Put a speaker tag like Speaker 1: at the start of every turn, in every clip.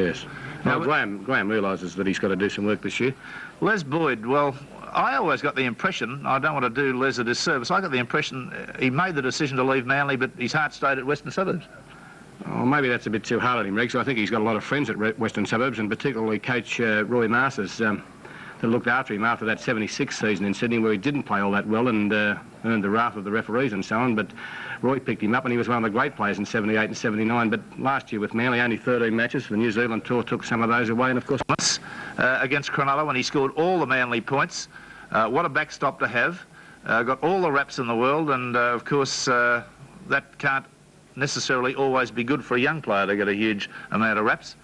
Speaker 1: Yes.
Speaker 2: Now,
Speaker 1: Well, Graham realises that he's got to do some work this year.
Speaker 2: Les Boyd, well, I always got the impression, I don't want to do Les a disservice, I got the impression he made the decision to leave Manly, but his heart stayed at Western Suburbs.
Speaker 1: Oh, maybe that's a bit too hard on him, Rex. I think he's got a lot of friends at Western Suburbs, and particularly coach Roy Masters, that looked after him after that 76 season in Sydney, where he didn't play all that well and earned the wrath of the referees and so on. But Roy picked him up, and he was one of the great players in 78 and 79. But last year with Manly, only 13 matches. The New Zealand tour took some of those away, and of course...
Speaker 2: Against Cronulla, when he scored all the Manly points. What a backstop to have. Got all the raps in the world, and of course that can't necessarily always be good for a young player to get a huge amount of raps.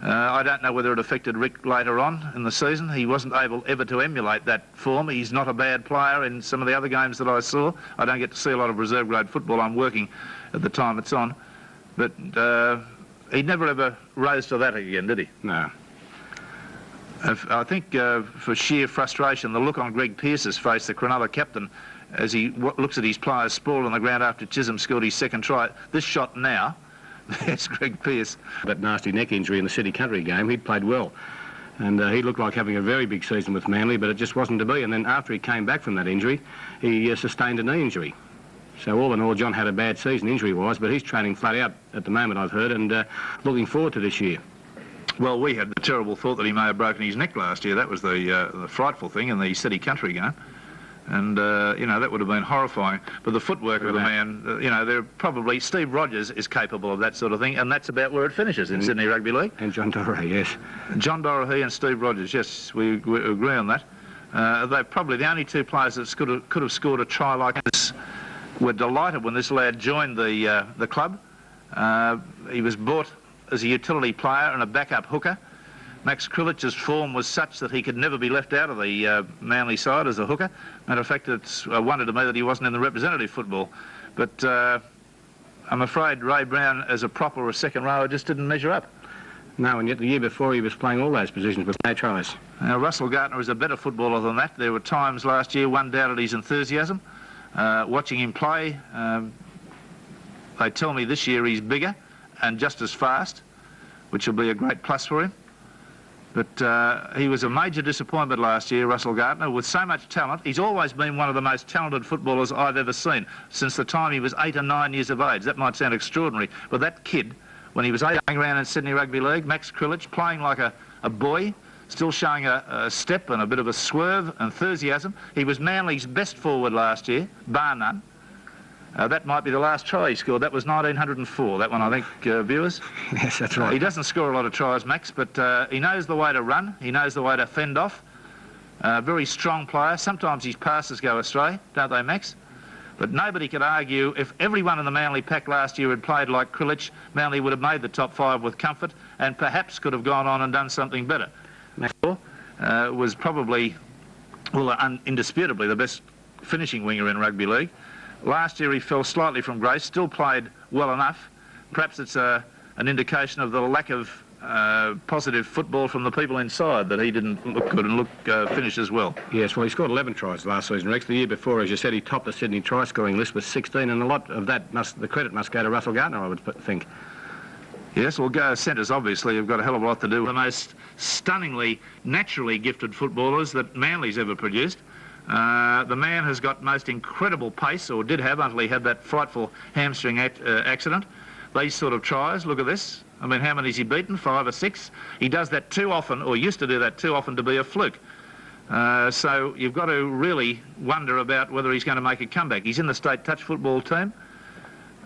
Speaker 2: I don't know whether it affected Rick later on in the season. He wasn't able ever to emulate that form. He's not a bad player in some of the other games that I saw. I don't get to see a lot of reserve grade football. I'm working at the time it's on. But he never ever rose to that again, did he?
Speaker 1: No.
Speaker 2: I think for sheer frustration, the look on Greg Pearce's face, the Cronulla captain, as he looks at his players sprawled on the ground after Chisholm scored his second try. This shot now, there's Greg Pearce.
Speaker 1: That nasty neck injury in the City Country game, he'd played well. And he looked like having a very big season with Manly, but it just wasn't to be. And then after he came back from that injury, he sustained a knee injury. So all in all, John had a bad season injury-wise, but he's training flat out at the moment, I've heard, and looking forward to this year.
Speaker 2: Well, we had the terrible thought that he may have broken his neck last year. That was the frightful thing in the City Country game. And, you know, that would have been horrifying. But the footwork of the man, you know, they're probably... Steve Rogers is capable of that sort of thing, and that's about where it finishes in Sydney Rugby League.
Speaker 1: And John Doherty, yes.
Speaker 2: John Doherty and Steve Rogers, yes, we agree on that. They're probably the only two players that could have scored a try like this. We're delighted when this lad joined the club. He was bought as a utility player and a backup hooker. Max Krilic's form was such that he could never be left out of the Manly side as a hooker. Matter of fact, it's a wonder to me that he wasn't in the representative football. But I'm afraid Ray Brown, as a prop or a second rower, just didn't measure up.
Speaker 1: No, and yet the year before he was playing all those positions with no tries.
Speaker 2: Now, Russell Gartner is a better footballer than that. There were times last year one doubted his enthusiasm. Watching him play, they tell me this year he's bigger and just as fast, which will be a great plus for him. But he was a major disappointment last year, Russell Gartner, with so much talent. He's always been one of the most talented footballers I've ever seen, since the time he was 8 or 9 years of age. That might sound extraordinary, but that kid, when he was 8, going around in Sydney Rugby League, Max Krilic, playing like a boy, still showing a step and a bit of a swerve, enthusiasm. He was Manly's best forward last year, bar none. That might be the last try he scored. That was 1904, that one, I think, viewers.
Speaker 1: Yes, that's right.
Speaker 2: He doesn't score a lot of tries, Max, but he knows the way to run. He knows the way to fend off. Very strong player. Sometimes his passes go astray, don't they, Max? But nobody could argue if everyone in the Manly pack last year had played like Krilic, Manly would have made the top 5 with comfort and perhaps could have gone on and done something better. Max was probably, well, indisputably the best finishing winger in rugby league. Last year he fell slightly from grace, still played well enough. Perhaps it's an indication of the lack of positive football from the people inside, that he didn't look good and finish as well.
Speaker 1: Yes, well, he scored 11 tries last season, Rex. The year before, as you said, he topped the Sydney try-scoring list with 16, and a lot of that the credit must go to Russell Gartner, I would think.
Speaker 2: Yes, well, centres obviously have got a hell of a lot to do with the most stunningly, naturally gifted footballers that Manly's ever produced. The man has got most incredible pace, or did have until he had that frightful hamstring accident. These sort of tries, look at this. I mean, how many has he beaten? 5 or 6? He does that too often, or used to do that too often, to be a fluke. So you've got to really wonder about whether he's going to make a comeback. He's in the state touch football team.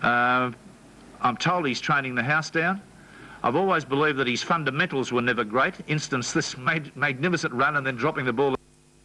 Speaker 2: I'm told he's training the house down. I've always believed that his fundamentals were never great. Instance, this magnificent run and then dropping the ball